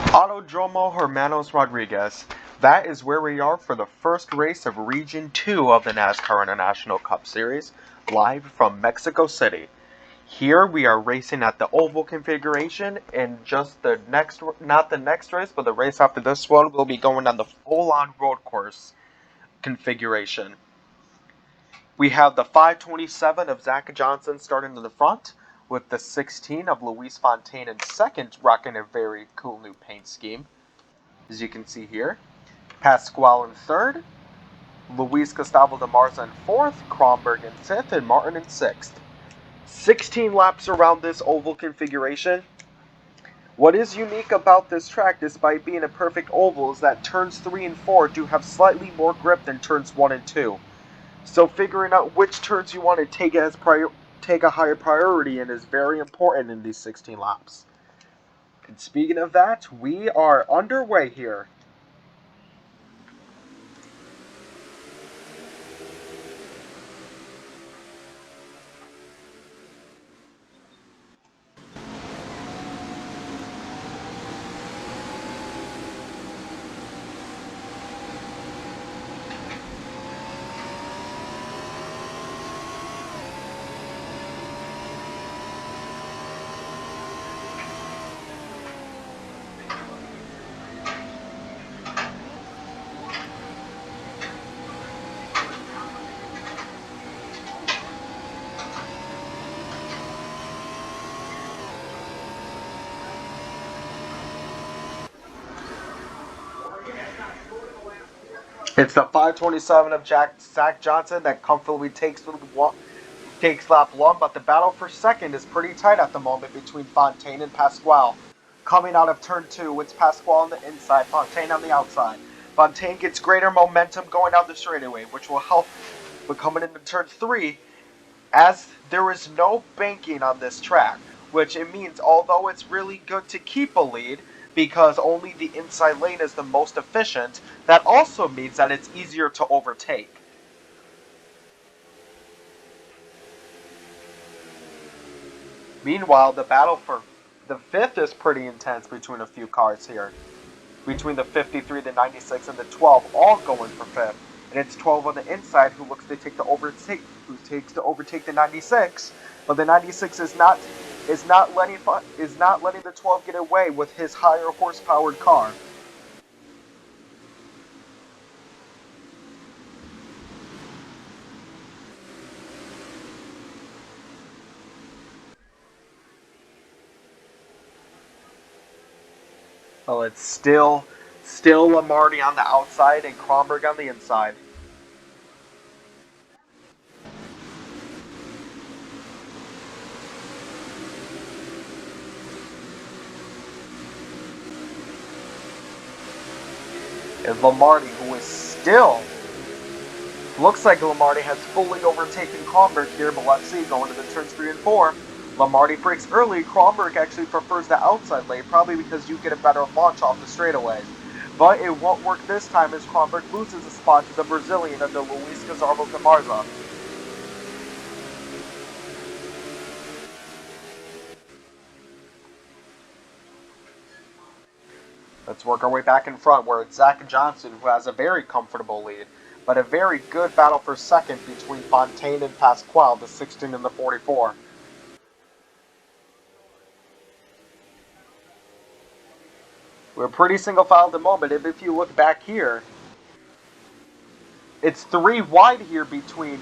Autódromo Hermanos Rodríguez. That is where we are for the first race of Region 2 of the NASCAR International Cup Series, live from Mexico City. Here we are racing at the oval configuration, and just the next, not the next race, but the race after this one, we'll be going on the full-on road course configuration. We have the 527 of Zach Johnson starting in the front, with the 16 of Luis Fontaine in second, rocking a very cool new paint scheme, as you can see here. Pasquale in third, Luis Gustavo de Marza in fourth, Kronberg in fifth, and Martin in sixth. 16 laps around this oval configuration. What is unique about this track, despite being a perfect oval, is that turns 3 and 4 do have slightly more grip than turns 1 and 2. So figuring out which turns you want to take a higher priority in is very important in these 16 laps. And speaking of that, we are underway here. It's the 527 of Zach Johnson that comfortably takes lap 1, but the battle for second is pretty tight at the moment between Fontaine and Pasquale. Coming out of turn 2, it's Pasquale on the inside, Fontaine on the outside. Fontaine gets greater momentum going down the straightaway, which will help. But coming into turn 3, as there is no banking on this track, which it means although it's really good to keep a lead, because only the inside lane is the most efficient, that also means that it's easier to overtake. Meanwhile, the battle for the fifth is pretty intense between a few cars here. Between the 53, the 96, and the 12, all going for fifth. And it's 12 on the inside who looks to take the overtake, the 96. But the 96 is not letting the 12 get away with his higher horsepowered car. Well, it's still Lamardi on the outside and Kronberg on the inside. And Lamardi, who is still, looks like Lamardi has fully overtaken Kronberg here, but let's see, going to the turns 3 and 4. Lamardi breaks early. Kronberg actually prefers the outside lane, probably because you get a better launch off the straightaways. But it won't work this time as Kronberg loses a spot to the Brazilian under Luis Gustavo de Marza. Let's work our way back in front where it's Zach Johnson who has a very comfortable lead, but a very good battle for second between Fontaine and Pasquale, the 16 and the 44. We're pretty single file at the moment. If you look back here, it's 3 wide here between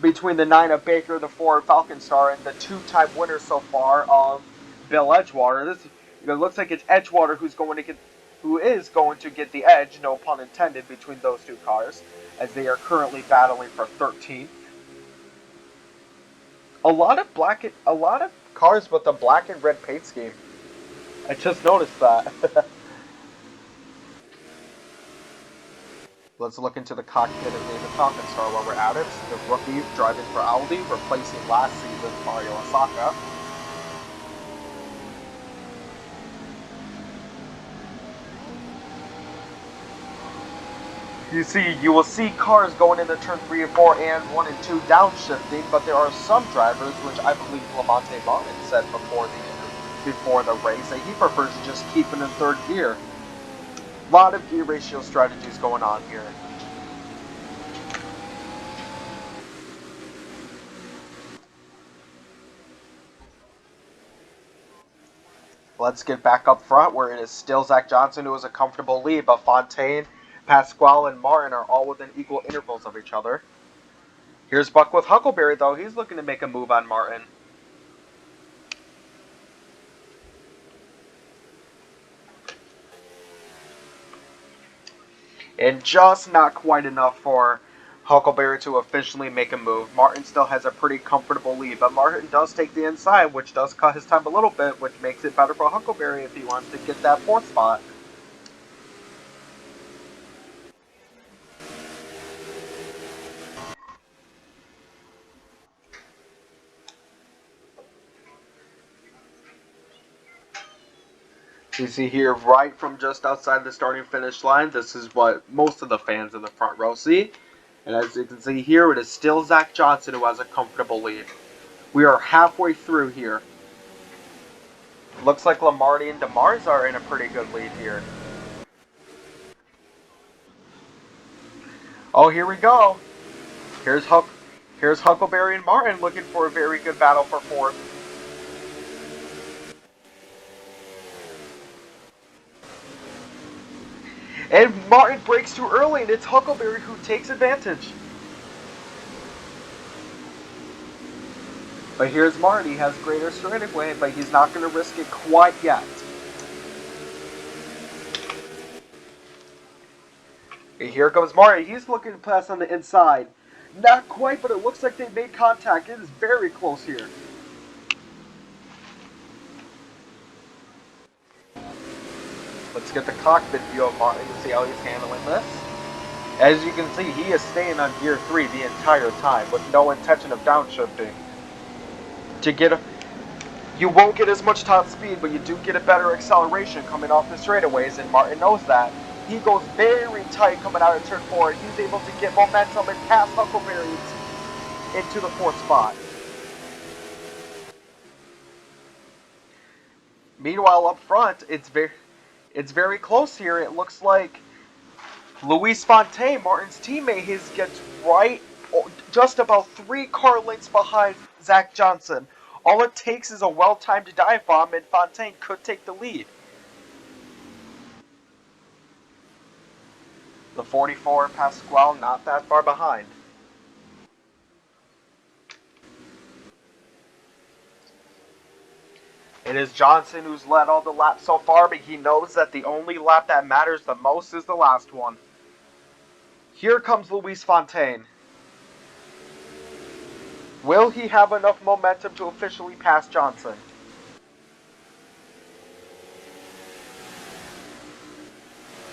the 9 of Baker, the 4 of Falcon Star, and the 2-time winner so far of Bill Edgewater. It looks like it's Edgewater who is going to get the edge, no pun intended, between those two cars, as they are currently battling for 13th. A lot of cars with a black and red paint scheme. I just noticed that. Let's look into the cockpit of David Falcon Star while we're at it. The rookie driving for Audi, replacing last season's Mario Osaka. You will see cars going into turn 3 and 4 and 1 and 2 downshifting, but there are some drivers, which I believe Lamonte Martin said before before the race, and he prefers to just keep it in third gear. A lot of gear ratio strategies going on here. Let's get back up front where it is still Zach Johnson who has a comfortable lead, but Fontaine, Pasquale, and Martin are all within equal intervals of each other. Here's Buck with Huckleberry, though. He's looking to make a move on Martin. And just not quite enough for Huckleberry to officially make a move. Martin still has a pretty comfortable lead, but Martin does take the inside, which does cut his time a little bit, which makes it better for Huckleberry if he wants to get that fourth spot. You see here, right from just outside the starting finish line, this is what most of the fans in the front row see. And as you can see here, it is still Zach Johnson who has a comfortable lead. We are halfway through here. Looks like Lamarty and DeMars are in a pretty good lead here. Oh, here we go. Here's Huckleberry and Martin looking for a very good battle for fourth. And Martin breaks too early, and it's Huckleberry who takes advantage. But here's Martin. He has greater straightaway, but he's not going to risk it quite yet. And here comes Martin. He's looking to pass on the inside. Not quite, but it looks like they made contact. It is very close here. Let's get the cockpit view of Martin to see how he's handling this. As you can see, he is staying on gear 3 the entire time with no intention of downshifting. You won't get as much top speed, but you do get a better acceleration coming off the straightaways, and Martin knows that. He goes very tight coming out of turn 4, and he's able to get momentum and pass Huckleberry into the fourth spot. Meanwhile, up front, it's very close here. It looks like Luis Fontaine, Martin's teammate, gets right just about 3 car lengths behind Zach Johnson. All it takes is a well-timed dive bomb, and Fontaine could take the lead. The 44 Pasquale not that far behind. It is Johnson who's led all the laps so far, but he knows that the only lap that matters the most is the last one. Here comes Luis Fontaine. Will he have enough momentum to officially pass Johnson?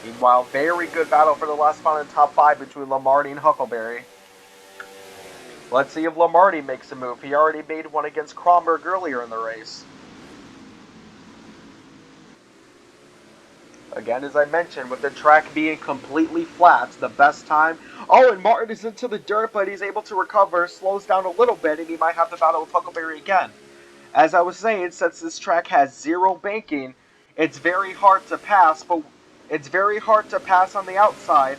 Meanwhile, very good battle for the last spot in the top 5 between Lamarty and Huckleberry. Let's see if Lamarty makes a move. He already made one against Kronberg earlier in the race. Again, as I mentioned, with the track being completely flat, the best time... Oh, and Martin is into the dirt, but he's able to recover, slows down a little bit, and he might have the battle with Huckleberry again. As I was saying, since this track has zero banking, it's very hard to pass, but it's very hard to pass on the outside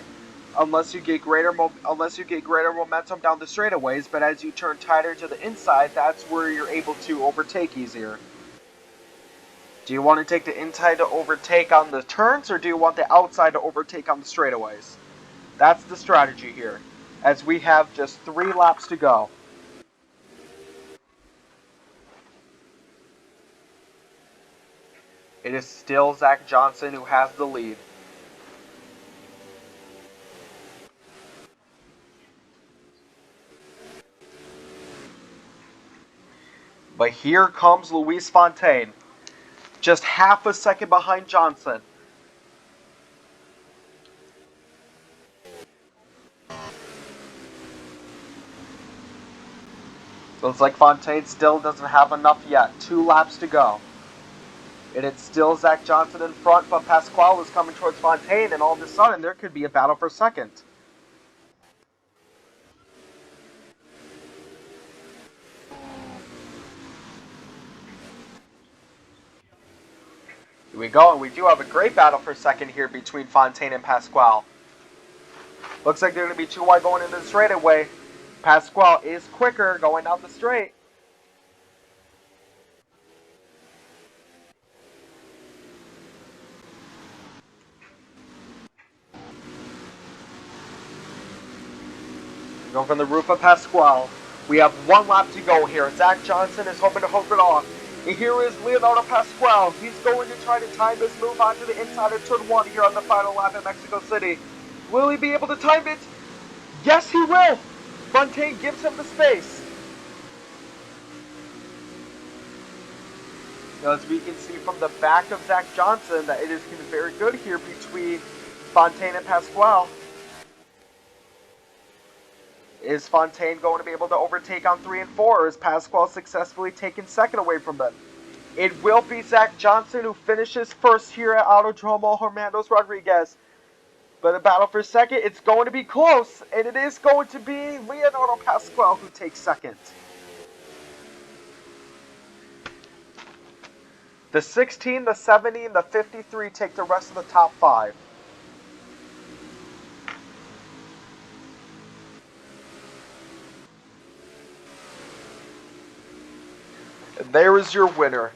unless you get greater momentum down the straightaways, but as you turn tighter to the inside, that's where you're able to overtake easier. Do you want to take the inside to overtake on the turns, or do you want the outside to overtake on the straightaways? That's the strategy here, as we have just 3 laps to go. It is still Zach Johnson who has the lead. But here comes Luis Fontaine, just half a second behind Johnson. Looks like Fontaine still doesn't have enough yet. 2 laps to go. And it's still Zach Johnson in front, but Pasquale is coming towards Fontaine, and all of a sudden there could be a battle for second. we go, and we do have a great battle for second here between Fontaine and Pasquale. Looks like they're going to be too wide going into the straightaway. Pasquale is quicker going down the straight. Going from the roof of Pasquale. We have 1 lap to go here. Zach Johnson is hoping to hold it off. And here is Leonardo Pasquale. He's going to try to time his move onto the inside of turn 1 here on the final lap in Mexico City. Will he be able to time it? Yes, he will! Fontaine gives him the space. Now, as we can see from the back of Zach Johnson, that it is very good here between Fontaine and Pasquale. Is Fontaine going to be able to overtake on 3 and 4? Is Pasquale successfully taken second away from them? It will be Zach Johnson who finishes first here at Autódromo Hermanos Rodríguez. But the battle for second, it's going to be close, and it is going to be Leonardo Pasquale who takes second. The 16, the 70, and the 53 take the rest of the top 5. And there is your winner.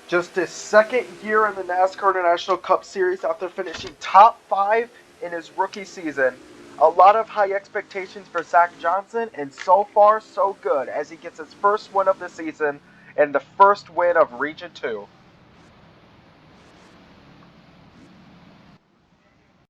Just his second year in the NASCAR International Cup Series after finishing top 5 in his rookie season. A lot of high expectations for Zach Johnson, and so far so good as he gets his first win of the season and the first win of Region 2.